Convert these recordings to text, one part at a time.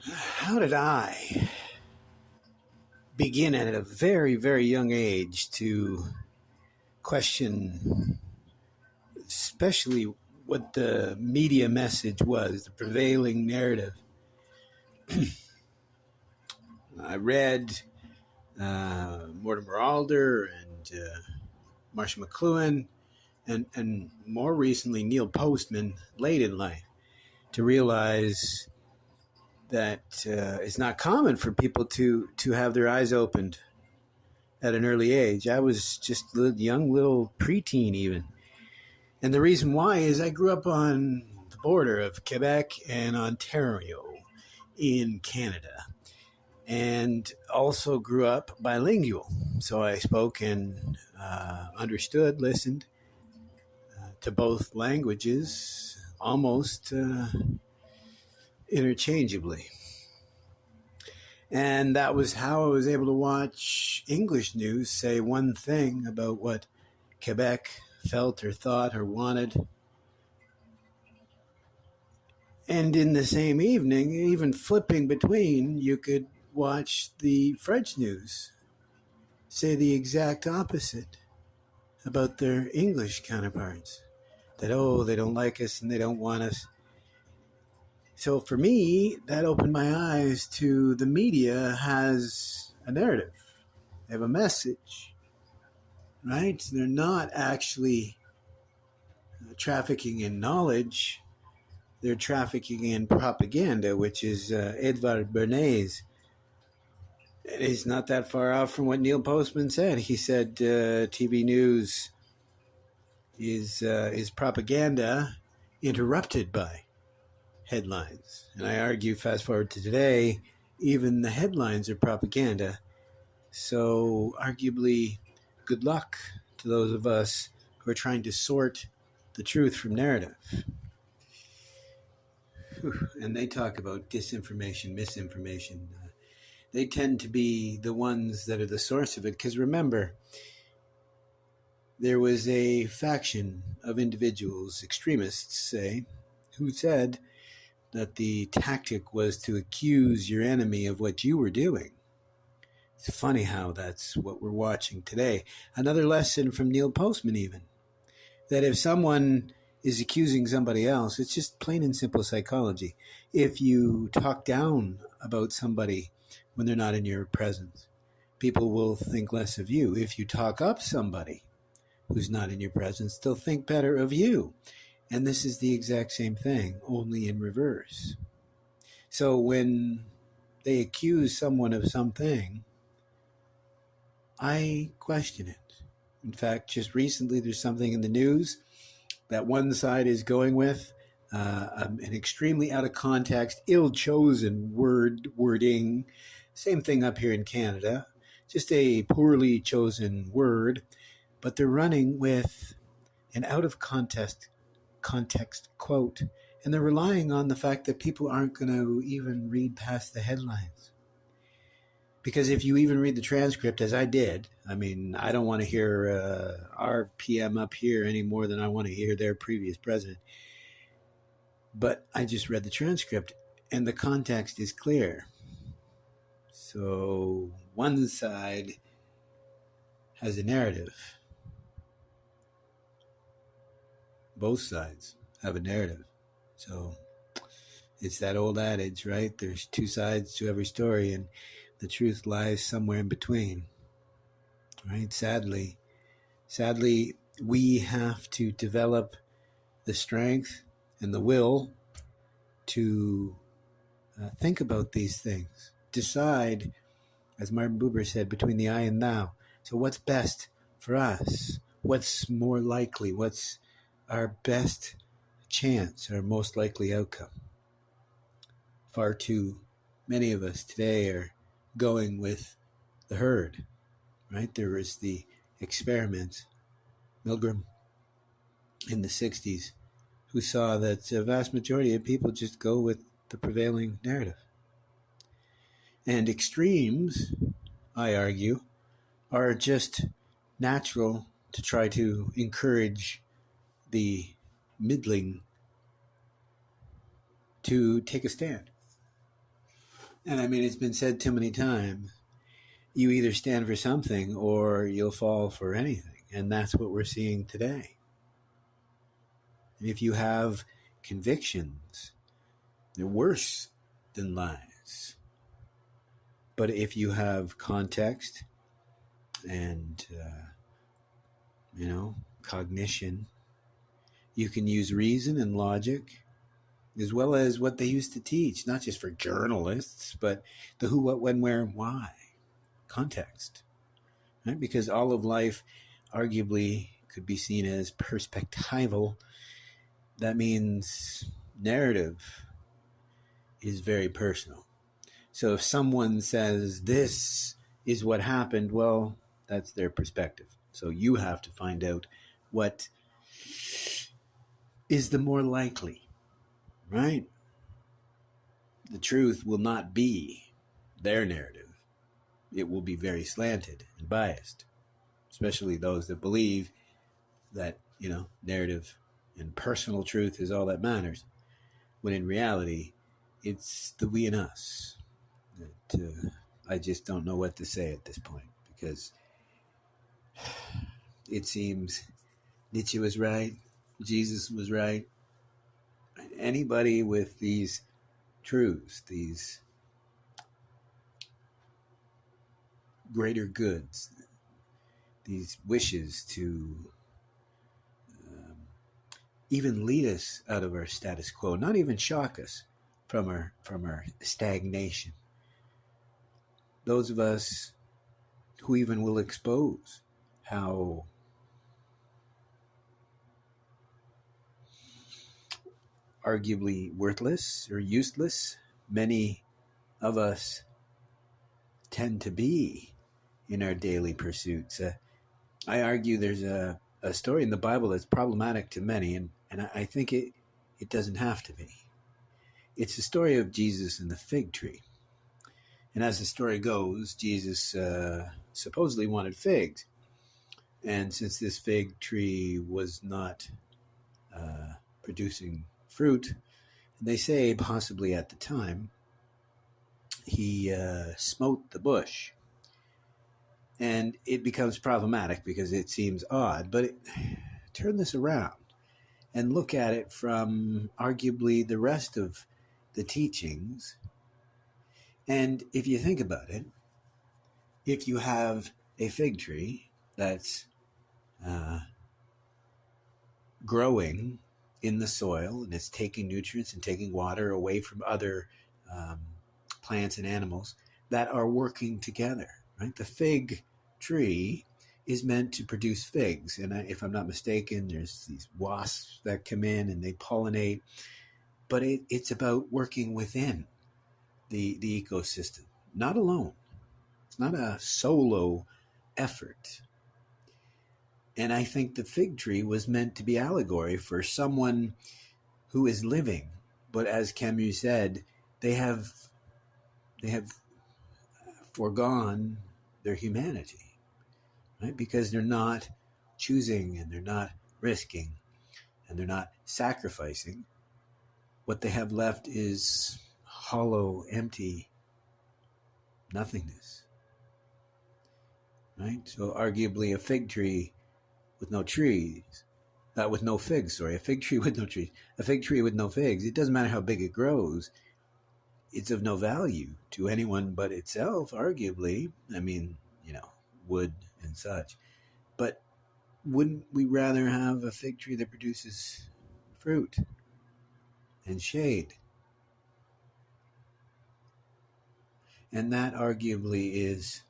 How did I begin at a very, very young age to question, especially what the media message was, the prevailing narrative? I read Mortimer Alder and Marshall McLuhan, and more recently Neil Postman late in life to realize that it's not common for people to have their eyes opened at an early age. I was just a young little preteen even. And the reason why is I grew up on the border of Quebec and Ontario in Canada, and also grew up bilingual. So I spoke and understood, listened to both languages almost interchangeably. And that was how I was able to watch English news say one thing about what Quebec felt or thought or wanted. And in the same evening, even flipping between, you could watch the French news say the exact opposite about their English counterparts. That, oh, they don't like us and they don't want us. So for me, that opened my eyes to the media has a narrative. They have a message, right? They're not actually trafficking in knowledge. They're trafficking in propaganda, which is Edvard Bernays. It's not that far off from what Neil Postman said. He said TV news is propaganda interrupted by headlines. And I argue, fast forward to today, even the headlines are propaganda. So arguably, good luck to those of us who are trying to sort the truth from narrative. And they talk about disinformation, misinformation. They tend to be the ones that are the source of it. Because remember, there was a faction of individuals, extremists say, who said that the tactic was to accuse your enemy of what you were doing. It's funny how that's what we're watching today. Another lesson from Neil Postman even, that if someone is accusing somebody else, it's just plain and simple psychology. If you talk down about somebody when they're not in your presence, people will think less of you. If you talk up somebody who's not in your presence, they'll think better of you. And this is the exact same thing, only in reverse. So when they accuse someone of something, I question it. In fact, just recently there's something in the news that one side is going with, an extremely out of context, ill-chosen wording. Same thing up here in Canada, just a poorly chosen word, but they're running with an out of context quote, and they're relying on the fact that people aren't going to even read past the headlines. Because if you even read the transcript, as I did, I mean, I don't want to hear our PM up here any more than I want to hear their previous president. But I just read the transcript, and the context is clear. So one side has a narrative. Both sides have a narrative. So it's that old adage, right? There's two sides to every story, and the truth lies somewhere in between, right? Sadly, we have to develop the strength and the will to think about these things. Decide, as Martin Buber said, between the I and thou. So what's best for us? What's more likely? What's our best chance, our most likely outcome? Far too many of us today are going with the herd, right? There was the experiment, Milgram, in the 60s, who saw that a vast majority of people just go with the prevailing narrative. And extremes, I argue, are just natural to try to encourage the middling to take a stand. And I mean, it's been said too many times. You either stand for something or you'll fall for anything. And that's what we're seeing today. And if you have convictions, they're worse than lies. But if you have context and, cognition, you can use reason and logic as well as what they used to teach, not just for journalists, but the who, what, when, where, and why. Context. Right? Because all of life arguably could be seen as perspectival. That means narrative is very personal. So if someone says this is what happened, well, that's their perspective. So you have to find out what is the more likely, right? The truth will not be their narrative. It will be very slanted and biased, especially those that believe that, narrative and personal truth is all that matters, when in reality, it's the we and us. That I just don't know what to say at this point, because it seems Nietzsche was right, Jesus was right. Anybody with these truths, these greater goods, these wishes to even lead us out of our status quo, not even shock us from our stagnation. Those of us who even will expose how arguably worthless or useless many of us tend to be in our daily pursuits. I argue there's a story in the Bible that's problematic to many, and I think it doesn't have to be. It's the story of Jesus and the fig tree. And as the story goes, Jesus supposedly wanted figs. And since this fig tree was not producing fruit, they say possibly at the time, he smote the bush. And it becomes problematic because it seems odd, but turn this around and look at it from arguably the rest of the teachings. And if you think about it, if you have a fig tree that's growing in the soil and it's taking nutrients and taking water away from other plants and animals that are working together, right? The fig tree is meant to produce figs. And if I'm not mistaken, there's these wasps that come in and they pollinate. But it's about working within the ecosystem, not alone. It's not a solo effort. And I think the fig tree was meant to be allegory for someone who is living, but as Camus said, they have foregone their humanity, right? Because they're not choosing and they're not risking and they're not sacrificing. What they have left is hollow, empty nothingness, right? So arguably a fig tree with no trees, with no figs, sorry, a fig tree with no trees, a fig tree with no figs, it doesn't matter how big it grows, it's of no value to anyone but itself, arguably. I mean, wood and such. But wouldn't we rather have a fig tree that produces fruit and shade? And that arguably is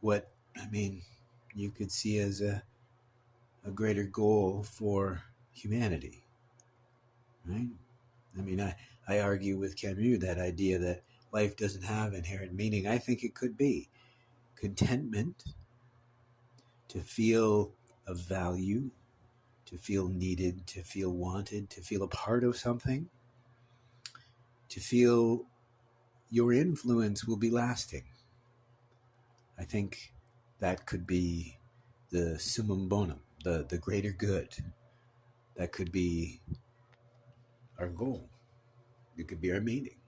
what, you could see as a greater goal for humanity, right? I argue with Camus that idea that life doesn't have inherent meaning. I think it could be contentment, to feel of value, to feel needed, to feel wanted, to feel a part of something, to feel your influence will be lasting. I think that could be the summum bonum, the greater good. That could be our goal. It could be our meaning.